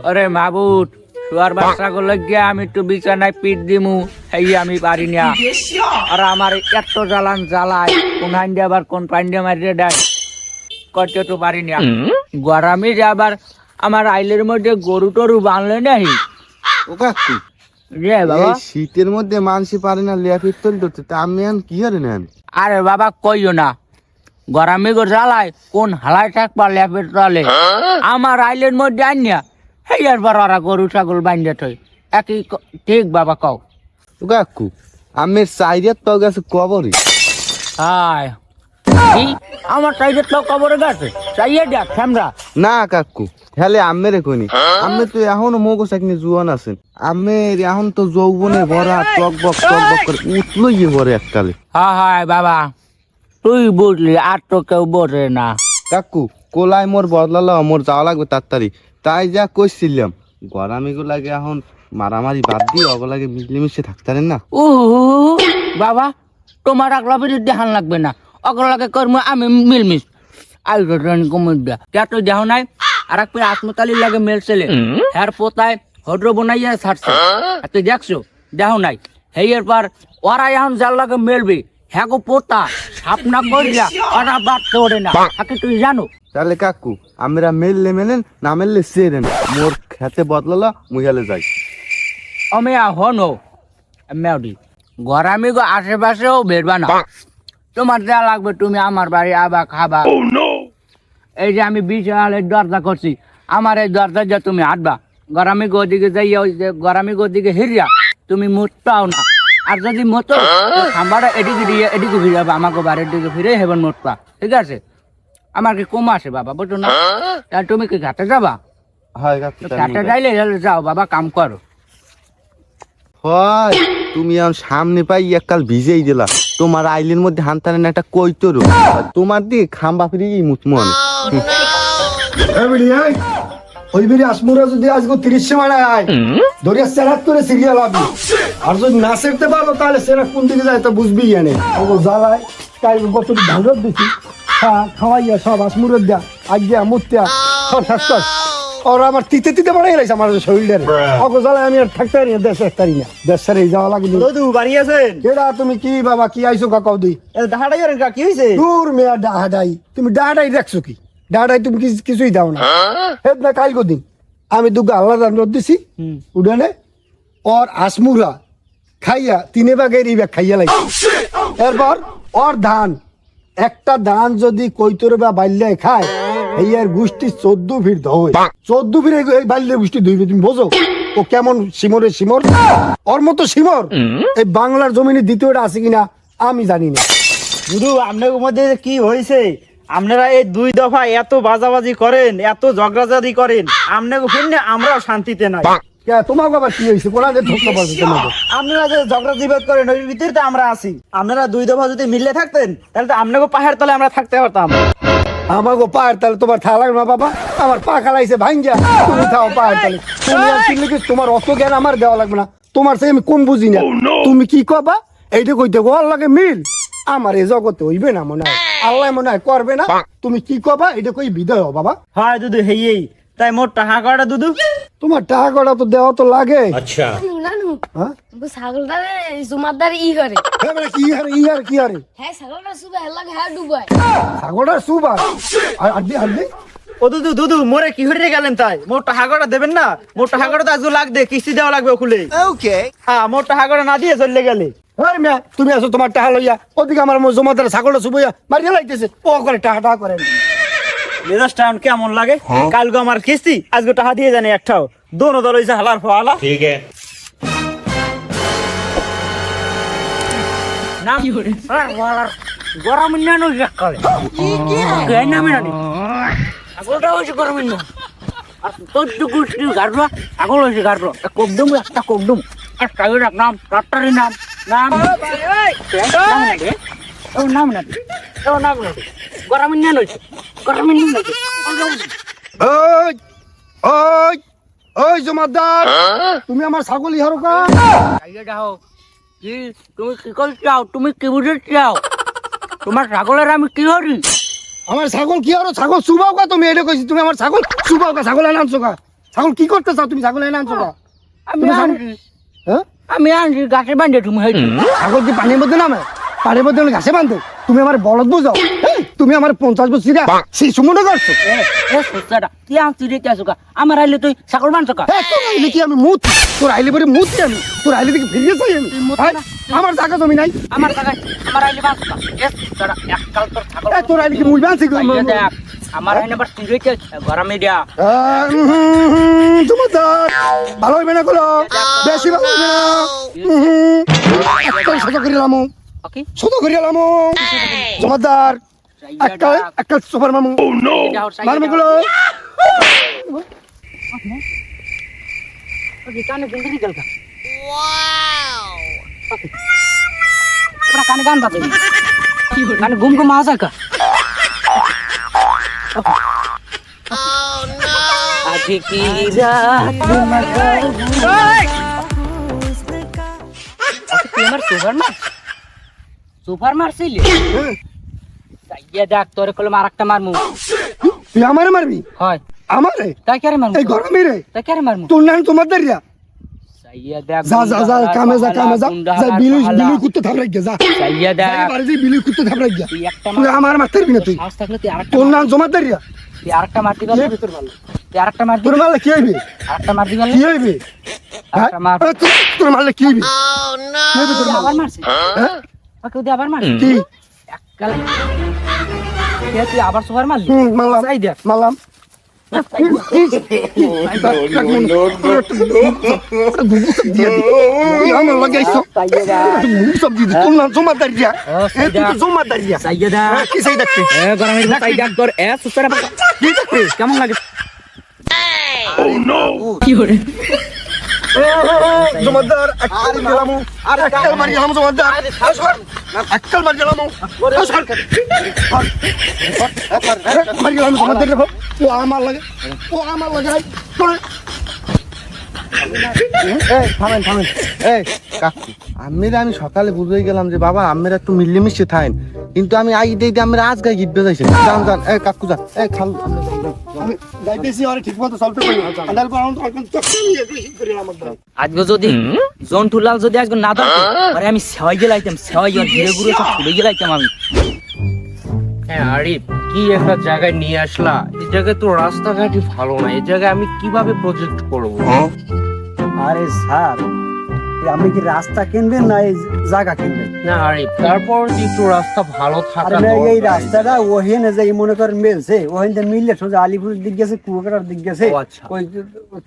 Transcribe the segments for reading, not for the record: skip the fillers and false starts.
আরে মাবুত শুয়ার বাচ্চা গুলো গিয়ে আমি একটু বিছানায় পিট দিমু এই আমি পারি না। আর আমার এত জ্বালান জ্বালায় কোন হান্ডি আবার কোন পান্ডে মারিয়ে দেয় করতে তো পারি না। গরমে যে আবার আমার আইলের মধ্যে গরু টরু বানলে নাহি ও কাকু রে বাবা। এই শীতের মধ্যে মানুষই পারে না লিয়া পিস্তল ধরতে, তা আমি এখন কি হারে নেন? আরে বাবা কইও না, গরমে গো জ্বালায় কোন হালাই থাকবা ল্যাপের তলে আমার আইলের মধ্যে আনিয়া হেয়ার বার ওরা গরু ছাগল বান্ধে থই একই ঠিক বাবা কও। ও কাকু আমের চাইরিয়াত পাও গেছে কবরে। হায় কি আমার চাইতে তো কবরে গেছে চাইয়ে দেখ ক্যামেরা। না কাকু হেলে আমের কইনি, আমি তো এখনো মোগো চাকনি জুয়ান আছেন, আমের এখন তো যৌবনে ভরা টক বক করে উঠলো ইয়ে ভরে এককালে। হায় বাবা তুই বুঝলি আর তো কেউ বোঝে না। কাকু কোলাই মোর বদলালো, মোর যাওয়া লাগবে তাড়াতাড়ি, তাই যা কইছিলাম গরামিগো লাগে এখন মারামারি বাদ দিয়ে অগলাগে মিলেমিশে থাকতারেন না। বাবা তোমার আগলা বিরুদ্ধে হান লাগবে না, অগলাকে কর্ম আমি মিলমিশ আয়োজন কমুদ্যা কে তো দেহ নাই। আর এক আসমতালির লাগে মেল ছেলে হ্যার পোতায় হড্র বনাইয়া ছাড়ছে তুই দেখছো দেহ নাই হেয়ের পর ওরা এখন যার লাগে মেলবে হ্যাঁ গো পোতা সাপনা করিয়া ওরা বাদ তোড়ে না তাকে তুই জানো। তাহলে কাকু আমরা মেললে মেলেন না মেললে সেরেন, মোর খেতে বদলালো মুইহালে যাই। আমি হনো মেউডি গরামি গো আশেপাশেও বেরবা না, তোমার যা লাগবে তুমি আমার বাড়ি আবা খাবা। এই যে আমি বিশালের দরজা করছি আমার এই দরজা যে তুমি হাঁটবা গরামি গো দিকে যাইয়া ওই যে গরামি গো দিকে হিরিয়া তুমি মুতটাও না। আর যদি মতো খাম্বাটা এদিকে দিয়ে এদিকে ফিরে যাবা আমাকে বাড়ির দিকে ফিরে হেবেন মোটপা ঠিক আছে। আমার কি কম আসে বাবা বুঝছো না, তাহলে তুমি কি ঘাটে যাবা? হয় কাকু ঘাটে যাইলে যাও বাবা কাম করো। হয় তুমি এখন সামনে পাই এককাল ভিজেই দিলা, তোমার আইলের মধ্যে হানতারেন একটা কইতরু তোমার দিয়ে খাম্বা ফিরে মুতমন। ওই বেরি আসমুরা যদি আজকে 30 সময় আয় ধরিয়া সেরাত করে সিরিয়াল আবি, আর যদি না সেরতে পারো তাহলে সেরাত কোন দিকে যায় তা বুঝবি জানে। ও জ্বালায় তাই গত ধান দিছি খাওয়াইয়া সব আসমুরের দেয়া আজ্ঞা মুত্যা সব শেষ কর। ওরা আমার তিতে তিতে বাড়াই গেছে আমার শরীরের অগো জ্বালায় আমি আর থাকতে পারি না, দেশ থাকতে পারি না, দেশ ছেড়ে যাওয়া লাগে। বাড়ি আছেন কেডা তুমি কি বাবা কি আইছো কাকাও দুই ডাহাডাই করেন কি হয়েছে? দূর মেয়া ডাহাডাই, তুমি ডাহাডাই দেখছো কি? ডাহাডাই তুমি কিছুই দাও না। হেদ না কাল দিন আমি দুগা আল্লাহ রোদ দিছি উড়ানে ওর আসমুরা খাইয়া 3 ভাগের এই ব্যাগ খাইয়া লাগছে। এরপর ওর ধান একটা ধান যদি কৈতরে বা বাল্যায় খায় এই আর গোষ্ঠী 14 ফিট ধয়, 14 ফিট এই বাল্যের গোষ্ঠী ধইবে। তুমি বোঝো ও কেমন সিমরে সিমর? ওর মতো সিমর এই বাংলার জমিনে দ্বিতীয়টা আছে কিনা আমি জানি না। শুধু আপনাদের মধ্যে কি হয়েছে? আপনারা এই 2 দফা এত বাজাবাজি করেন, এত ঝগড়াঝাড়ি করেন, আপনাকে শুনলে আমরাও শান্তিতে নাই। তোমার বাবা কি হয়েছে? কোনাদের ধরতে পারবে তোমাকে? আপনারা যে ঝগড়া বিবাদ করেন ওই ভিতরে তো আমরা আছি। আপনারা 2 দফা যদি মিললে থাকতেন তাহলে তো আপনাকে পাহাড় তলে আমরা থাকতে পারতাম। আমাকে পাহাড় তালে তোমার থা লাগবে না বাবা, আমার পা খালাইছে ভাঙ্গা, তুমি থাও পাহাড় তালে। তুমি আর কিনলে কি তোমার অত জ্ঞান আমার দেওয়া লাগবে না, তোমার সে আমি কোন বুঝি না। তুমি কি কবা এইটা কইতে গো লাগে মিল আমার এই জগতে হইবে না মনে হয়, আল্লাহ মনে হয় করবে না। তুমি কি কবা এটা কই বিদায় হও বাবা। হয় দুদু হেই তাই মোট টাকা কয়টা দুদু? তোমার টাকা কটা তো দেওয়া তো লাগে। আচ্ছা নানু হ্যাঁ ছাগলটা জুমাদার ই করে কি হারে ই আর কি হারে হ্যাঁ ছাগলটা সুবা লাগে হ্যাঁ ডুবায় ছাগলটা সুবার আড্ডি আড্ডি। ও দুদু দুদু মোরে কি হয়ে গেলেন তাই? মোট টাকা কয়টা দেবেন না? মোট টাকা কয়টা তো আজকে লাগবে, কিস্তি দেওয়া লাগবে ওকুলে। ওকে হ্যাঁ মোট টাকা কয়টা না দিয়ে চলে গেলে। আরে মিয়া তুমি আসো তোমার টাকা লইয়া, ওদিকে আমার জমাদার ছাগলটা সুবইয়া মারিয়া লাইতেছে, ও করে টাকা করেন। মেজাজটা এখন কেমন লাগে? কালকে আমার কিস্তি আজকে টাকা দিয়ে জানি একটাও দোনো দল হয়েছে হালার ফালা। ঠিক আছে নাম গরম নানো করে নামে নানি ছাগলটা হয়েছে গরম আর তোর গোষ্ঠী গাড়ো ছাগল হয়েছে গাড়ো ককদম একটা ককদম একটা নাম ডাক্তারের নাম নাম নাম না নাম না গরম নানো গরম ওই ওই ওই জমাদার তুমি আমার ছাগল ইহারো কা যাও কি তুমি কি করতে চাও? তুমি কি বুঝতে চাও? তোমার ছাগলের আমি কি করি? আমার ছাগল কি আরো ছাগল সুবাও কা? তুমি এটা কইছি তুমি আমার ছাগল সুবাও কা? ছাগল আনছো কা? ছাগল কি করতে চাও তুমি? ছাগল এনে আনছো না? আমি তুমি ছাগল- আনছি হ্যাঁ? আমি আনছি গাছে বান্ধে তুমি হয়েছি ছাগল কি পানির মধ্যে নামে? পানির মধ্যে হলে ঘাসে বাঁধে? তুমি আমার বলদ বুঝাও? তুমি আমার 50 বছর শিশু মনে করছো? তুই আনছি রে আসুকা আমার আইলে তুই ছাগল বানছ কা তোর আইলে কি আমি মুত? তোর আইলে পরে মুতি আমি? তোর আইলে থেকে ফিরিয়ে চাই আমি? তুই মুত হ্যাঁ? না। আমার জায়গা জমি নাই। আমার কাকাই আমার আইলে বানছ কা এককাল তোর ছাগল তোর আইলে কি মুই বাঁধছি? তাইলে দেখ আমার আইলে আবার তুই রেখে গরমে দিয়া তোমার ভালো হইবে না গুলো, বেশি ভালো হইবে না। একটাই ছোট করে লামু, ওকে ছোট করে লামু। জমাদার একটা সুপার মামু মারমু গুলো। ওকে কানে জিন্দগি গেল কা ওকে পুরা কানে গান বাজে কি হল কানে ঘুম ঘুম আসা কা आज की रात আমার সুপার মারছিলি তাইয়া দেখ তোরে কলম আরেকটা মারমু তুই আমারে মারবি? হয় আমারে? তাই কারে মারমু এই গরমে রে? তাই কারে মারমু তোর নাম তোমার দাঁড়িয়া? তাইয়া দেখ যা যা যা কামে যা কামে যা যা বিলু বিলু কুত্তে থাপড়াই গিয়া যা। তাইয়া দেখ বাড়ি যে বিলু কুত্তে থাপড়াই গিয়া। তুই একটা তুই আমার মারতে পারবি না তুই? সাহস থাকলে তুই আরেকটা তোর নাম জমা দাঁড়িয়া? তুই আরেকটা মারতে পারবি তোর ভালো তুই আরেকটা মারবি তোর মারলে কি হইবে? আরেকটা মারবি কি পারলে হইবে? আরেকটা মার তোর মারলে কি হইবে? কি হইবে তোর তুই আবার মারলে? মারছিস হ্যাঁ? ওকে তুই আবার মারছিস কি? এককাল কে তুই আবার সুপার মারলি মারলাম তাই দেখ মারলাম। আমার লাগাইছো তোর নাম জমা দাঁড়িয়া? তুই তো জমা দাঁড়িয়া। সাইয়েদা কি চাই দেখতে? এ গরমে তাই দেখ তোর এ সুতরা কি দেখতে? কেমন লাগে কি করে জমাদার আক্কাল গেলাম, আর আক্কাল মারি গেলাম জমাদার। আক্কাল মারি গেলাম, মারি গেলাম জমাদার। ও আমার লাগে, ও আমার লাগে। থামেন থামেন। এই কাকু, আমি সকালে বুঝে গেলাম যে বাবা আমরা একটু মিলেমিশে থাকেন, কিন্তু আমি আই দিতে আমরা আজ গায়ে গিট বেজাইছি। যান যান, এই কাকু যান, এই খালু আমি যাইতেছি, আর ঠিক মতো চলতে পারি না। আন্দাল পারলাম তো এখন তো ঠিক করে আমার দাও। আজকে যদি জন্টুলাল যদি আজকে না ধরতো আরে আমি সেওয়াই গেলাইতাম সেওয়াই ঘিরে ঘুরে সব ছুড়ে গেলাইতাম আমি হ্যাঁ আরিফ, কি একটা জায়গায় নিয়ে আসলা। এই জায়গায় তো রাস্তাঘাটই ভালো না, এই জায়গায় আমি কিভাবে প্রজেক্ট করবো? আরে স্যার, আপনি কি রাস্তা কিনবেন না এই জায়গা কিনবেন? না আরিফ, তারপর যে একটু রাস্তা ভালো থাকা আরে ভাই, এই দরকার। রাস্তাটা ওখানে যে মনে করেন মেলছে, ওখানে মিললে সোজা আলিপুরের দিক গেছে, কুয়াকাটার দিক গেছে, ও আচ্ছা। ওই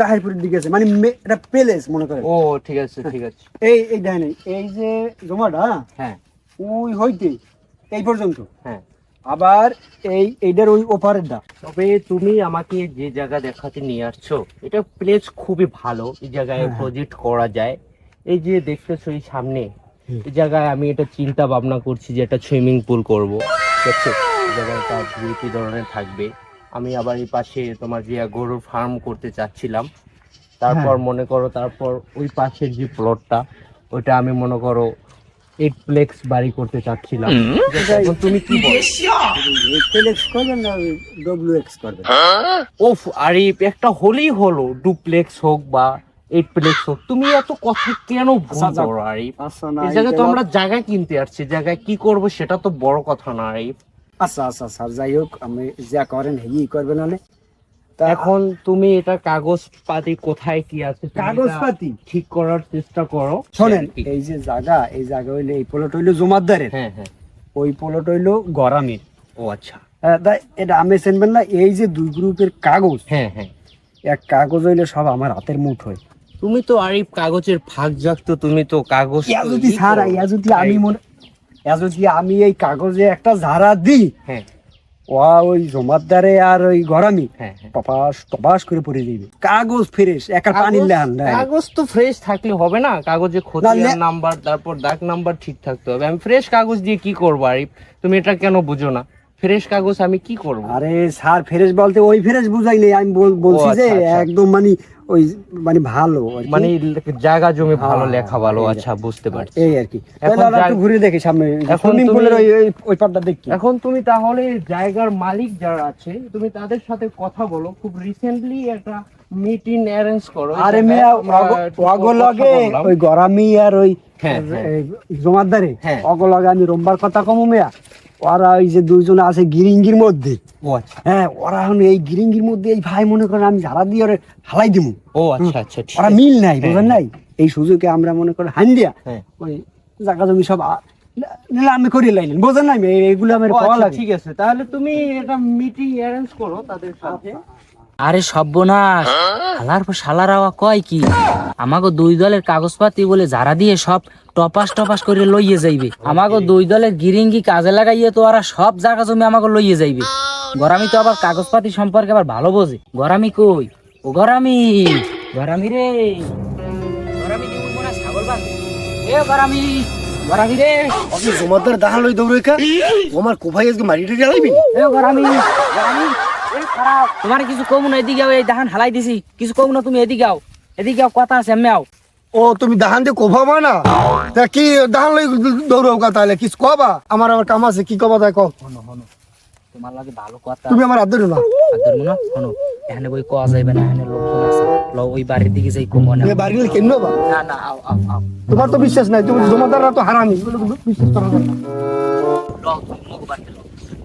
তাহিরপুরের দিক গেছে, মানে এটা প্যালেস মনে করেন। ও ঠিক আছে ঠিক আছে। এই দেখেন, এই যে জমাটা হ্যাঁ ওই হইতে এই পর্যন্ত, হ্যাঁ, আবার এইটার ওই ওপারের দা। তবে তুমি আমাকে যে জায়গা দেখাতে নিয়ে আসছো, এটা প্লেস খুবই ভালো, এই জায়গায় প্রজেক্ট করা যায়। এই যে দেখতেছো এই সামনে, এই জায়গায় আমি এটা চিন্তা ভাবনা করছি যে একটা সুইমিং পুল করবো, ঠিক আছে? এই জায়গাটা দুইটি ধরনের থাকবে। আমি আবার এই পাশে তোমার যে গরুর ফার্ম করতে চাচ্ছিলাম, তারপর মনে করো তারপর ওই পাশের যে প্লটটা, ওটা আমি মনে করো 8 প্লেক্স বাড়ি করতে চাচ্ছিলাম। ঠিক আছে? এখন তুমি কি বলো? প্যালেস করবেন না ডব্লিউএক্স করবেন? ওফ আরিফ, একটা হলেই হলো, ডুপ্লেক্স হোক বা 8 প্লেক্স হোক, তুমি এত কথা কেন ভুল আচ্ছা, করো আরিফ? আচ্ছা না, এই জায়গায় তো আমরা জায়গা কিনতে আসছি, জায়গায় কি করব সেটা তো বড় কথা না আরিফ। আচ্ছা আচ্ছা স্যার, যাই হোক, আমি যা করেন হেই করবেন না। তা এখন তুমি এটা কাগজ পাতি কোথায় কি আছে তুমি কাগজপাতি? এটা ঠিক করার চেষ্টা করো। শোনেন, ঠিক। এই যে জায়গা হইলে এই প্লট হইলো জমাদ্দারের, হ্যাঁ হ্যাঁ, ওই প্লট হইলো গরামের। ও আচ্ছা, তাই এটা আমি চিনবেন না, এই যে দুই গ্রুপের কাগজ, হ্যাঁ হ্যাঁ। এক কাগজ হইলে সব আমার হাতের মুঠ হয়। তুমি তো আরিফ কাগজের ভাগ জাগতো, তুমি তো কাগজ ইয়া তো যদি ই স্যার, করো। ইয়া যদি আমি এই কাগজে একটা ঝাড়া দিই, হ্যাঁ ওই জমাদ্দারে আর ওই গরামি হ্যাঁ হ্যাঁ। টপাস করে পড়ে যাইবে। কাগজ ফ্রেশ, একটা পানির লেহান নাই। কাগজ তো ফ্রেশ থাকলে হবে না, কাগজে খতিয়ান নাম্বার তারপর দাগ নাম্বার ঠিক থাকতে হবে। আমি ফ্রেশ কাগজ দিয়ে কি করবো আরিফ? তুমি এটা কেন বুঝো না? ফ্রেশ কাগজ আমি কি করব? আরে স্যার, ফ্রেশ বলতে ওই ফ্রেশ বুঝাই নেই, আমি বলছি যে আচ্ছা, আচ্ছা। একদম ওই ভালো আর কি। মানে জায়গা জমি ভালো, হ্যাঁ, লেখা ভালো। এই আচ্ছা, বুঝতে পারছি। এই আর কি। এখন তাহলে আমরা একটু ঘুরে দেখি সামনে, এখন সুইমিং তুমি- পুলের ওই পাড়টা দেখি। এখন তুমি তাহলে জায়গার মালিক যারা আছে, তুমি তাদের সাথে কথা বলো। খুব রিসেন্টলি একটা মিটিং অ্যারেঞ্জ করো। আরে এই মেয়া জায়গায় আমরা একটু অগো কথা লগে বললাম। ওই গরামি আর ওই হ্যাঁ, হ্যাঁ। জমাদারে হ্যাঁ। অগো লগে আমি রোমবার কথা কমু মেয়া। ওরা ওই যে দুইজন আছে গিরিঙ্গির মধ্যে, ও আচ্ছা, হ্যাঁ ওরা এখন এই গিরিঙ্গির মধ্যে এই ভাই মনে করেন আমি ঝাড়া দিয়ে ওরে হালাই দিমু। ও আচ্ছা, আচ্ছা, ঠিক ওরা আছে। মিল নাই, হ্যাঁ, বুঝেন নাই? এই সুযোগে আমরা মনে করেন হান দিয়া হ্যাঁ। ওই জায়গা জমি সব নিলামি করে লাইলেন, বুঝেন নাই? এইগুলো আমার ও পাওয়া আচ্ছা, লাগে। ঠিক আছে, তাহলে তুমি একটা মিটিং অ্যারেঞ্জ করো তাদের সাথে। আরে সর্বনাশ, শালার পর শালার আওয়া কয় কি আমাগো দুই দলের কাগজপাতি বলে যারা দিয়ে সব টপাস টপাস করে লইয়ে যাইবে। আমাগো দুই দলের গিরিঙ্গি কাজে লাগাইয়ে তো ওরা সব জায়গা জমি আমাকে লইয়ে যাইবে। গরামি তো আবার কাগজপাতি সম্পর্কে আবার ভালো বোঝে। গরামি কই? ও গরামি, গরামি রে, গরামি কি উড়বো না ছাগল বাঁধে? এ গরামি, গরামি রে, আপনি জমাদার দাহান লই দৌড়ে কা আমার কোভাই আজকে মারিটা জ্বালাইবি। এ গরামি, গরামি, এ খারাপ। তোমার কিছু কম না, এদিকে আও, এই দাহান হালাই দিছি, কিছু কম না, তুমি এদিকে আও, এদিকে আও, কথা আছে এমনি আও। ও তুমি দাহান দিয়ে কোভা মানা তা কি দাহান লই দৌড়াও কা? তাহলে কিছু কবা? আমার আবার কাম আছে, কি কবা তাই কও। তোমার লাগে ভালো কথা তুমি আমার হাত ধরো না। ধরবো না, শোনো, এখানে বই কোয়া যাইবে না, এখানে লোকজন আছে, ল ওই বাড়ির দিকে যাই কমো না। তুমি বাড়ি গেলে কেন বা? না না, আও আও আও, তোমার তো বিশ্বাস নাই, তুমি জমাদাররা তো হারামি, এগুলো বিশ্বাস করা যায় না। ল তুমি মুখ বাড়তে ল।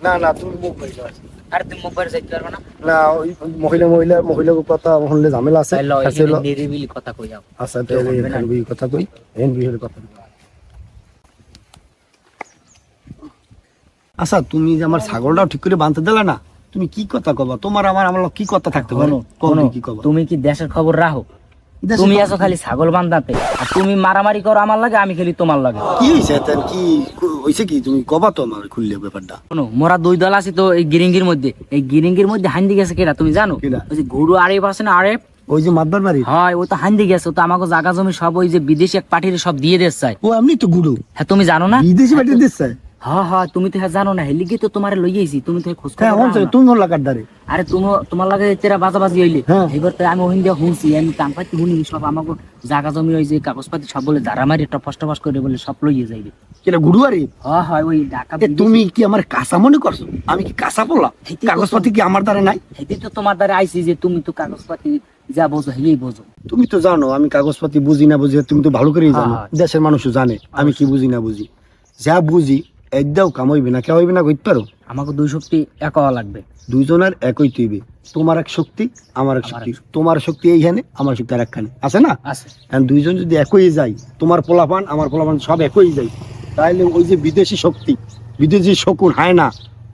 না না তুমি মুখ বাইরে আছো। আরে তুমি মুখ বাড়ি যাইতে পারবে না? না ওই মহিলা কথা হলে ঝামেলা আছে। তাই ল, আছে এখানে লো। নিরিবিলি কথা কই যাও। আচ্ছা তাহলে এখানে বই কথা কই, এন বিহের কথা কই। আচ্ছা তুমি যে আমার ছাগলটাও ঠিক করে বাঁধতে দিলা না, তুমি কি কথা কবা? তোমার আমার আমার কি কথা থাকতে পারে? শোনো, কি কবা? তুমি কি দেশের খবর রাখো? দেশের তুমি খবর- আছো খালি ছাগল বান্ধাতে, আর তুমি মারামারি করো আমার লাগে, আমি খেলি তোমার লাগে। কি হইছে তেন? কি হইছে কি? তুমি কবা তো আমার খুললে ব্যাপারটা। শোনো, মোরা দুই দল আছি তো এই গিরিঙ্গির মধ্যে। এই গিরিঙ্গির মধ্যে হান্দি গেছে কেটা তুমি জানো? কেডা? ওই যে গুরু আরেফ আছে না, আরেফ, ওই যে মাতবার বাড়ি, হয় ও তো হান্দি গেছে। ও তো আমাকে জাগা জমি সব ওই যে বিদেশি এক পার্টির সব দিয়ে দিতে চায়। ও এমনি তো গুরু হ্যাঁ তুমি জানো না? বিদেশি বাড়ি দিচ্ছে। হ্যাঁ হ্যাঁ, তুমি তো হ্যাঁ জানো না, হেলিগে তো তোমারে লইয়েছি, তুমি তো খোঁজ খবর হ্যাঁ রাখো না। তুমি লাগার দারে। আরে তুমি তোমার লাগে তেরা বাজাবাজি হইলে হ্যাঁ। এবার তো আমি ওহিন দিয়া শুনছি, আমি কাম পাইতে শুনি সব আমাকে জাগা জমি ওই যে কাগজপাতি সব বলে ধারা মারি টপাস টপাস করে বলে সব লইয়ে যাইবে। কেন গুরু আরে? হ্যাঁ হ্যাঁ, ওই ঢাকা তুমি কি আমার কাঁচা মনে করছো? আমি কি কাঁচা পড়লাম? কাগজপাতি কি আমার দ্বারা নাই? হেঁটে তো তোমার দ্বারা আইছি যে তুমি তো কাগজপাতি যা বোঝো হেই বোঝো। তুমি তো জানো আমি কাগজপাতি বুঝি না বুঝি, তুমি তো ভালো করেই জানো। হ্যাঁ। দেশের মানুষও জানে আমি কি বুঝি না বুঝি। যা বুঝি একদাও কাম হইবে না, কে হইবে না কইতে পারো? আমাকে দুই শক্তি এক হওয়া লাগবে। দুইজনের একই তৈবে। তোমার এক শক্তি, আমার এক শক্তি। তোমার শক্তি এইখানে, আমার শক্তি আর একখানে আছে না? আছে। এখন দুইজন যদি একই যাই, তোমার পোলাপান আমার পোলাপান সব একই যাই, তাহলে ওই যে বিদেশি শক্তি, বিদেশি শকুন হয় না,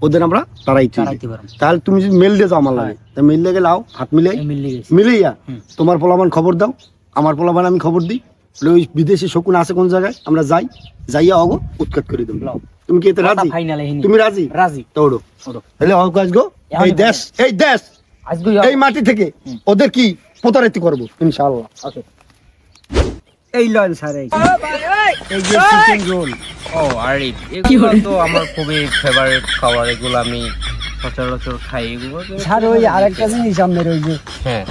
ওদের আমরা তাড়াইতে হইবে। তাড়াইতে পারবো। তাহলে তুমি যদি মেল দিয়ে যাও আমার লাগে, তা মেল দিয়ে গেলে আও, হাত মিলাই এই মিলে গেছে। মিলাইয়া তোমার পোলাপান খবর দাও, আমার পোলাপান আমি খবর দিই, বলে ওই বিদেশি শকুন আছে কোন জায়গায়, আমরা যাই, যাইয়া অগো উৎখাত করে দেবো। তুমি কি এতে রাজি? ফাইনালে হিনি তুমি রাজি? রাজি। দৌড়ো ওরো। তাহলে অগ আসগো। এই দেশ, এই দেশ, আজকে এই মাটি থেকে ওদের কি প্রতারিত করবো ইনশাআল্লাহ। আচ্ছা এই লন স্যার, এই যে চিকেন রোল। ও আরে এগুলো তো আমার খুবই ফেভারিট খাবার, এগুলো আমি সচরাচর খাই এগুলো। স্যার ওই আরেকটা জিনিস আপনার ওই যে হ্যাঁ,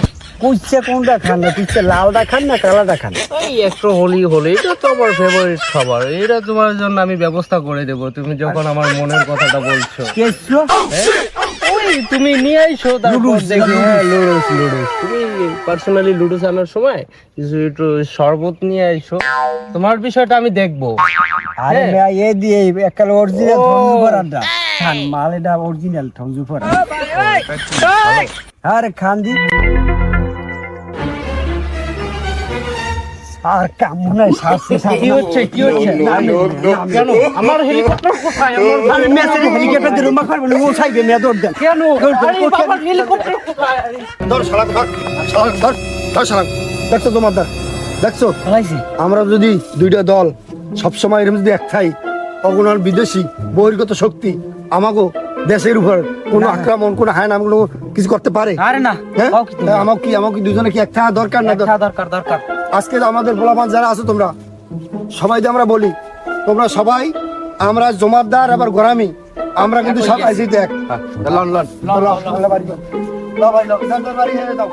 কুইচ্ছে কোনটা খান না? কুইচ্ছে লালটা খান না কালাটা খান? এই একটু হলি হলে এটা তো আমার ফেভারিট খাবার, এটা তোমার জন্য আমি ব্যবস্থা করে দেবো তুমি যখন আমার মনের কথাটা বলছো। কেসলো ওই তুমি নিয়ে আইসো, তারপর দেখি। হ্যাঁ, লুডুস লুডুস, তুমি পার্সোনালি লুডুস আনার সময় কিছু একটু শরবত নিয়ে আইসো, তোমার বিষয়টা আমি দেখবো। আরে হ্যাঁ। মেয়া এ দিয়ে একাল অরিজিনাল ও। ঠংজু পরাটা খান, মাল এটা অরিজিনাল ঠংজু পরা। আরে খান দি আর কাম নাই শাস্তি কি হচ্ছে কি হচ্ছে? কেন আমার হেলিকপ্টার কোথায়? আমার আমি মেসেজ হেলিকপ্টার দিয়ে রুমা করব না, ও সাইবে মেয়া দৌড় দেন। কেন? আরে বাবা, হেলিকপ্টার কোথায়? ধর শালা, ধর শালা, ধর ধর শালা। দেখছো তোমার দা, দেখছো খালাইছি। আমরা যদি দুইটা দল সবসময় এরকম যদি এক থাই, অগণন বিদেশি বহির্গত শক্তি আমাগো দেশের উপর কোনো আক্রমণ, কোনো হায়না কোনো কিছু করতে পারে? আরে না, হ্যাঁ কাও কি তুমি? আমাকে দুজনে কি এক থাকা দরকার না? একটা দরকার দরকার। আজকে আমাদের পোলাপান যারা আছো তোমরা সবাই আমরা বলি, তোমরা সবাই আমরা জমাদার আবার গোরামি, আমরা কিন্তু সব আইসি দেখ। লন লন লন লন বাড়ি যাও, লও ভাই লও, যাও, যাও, বাড়ি যাও।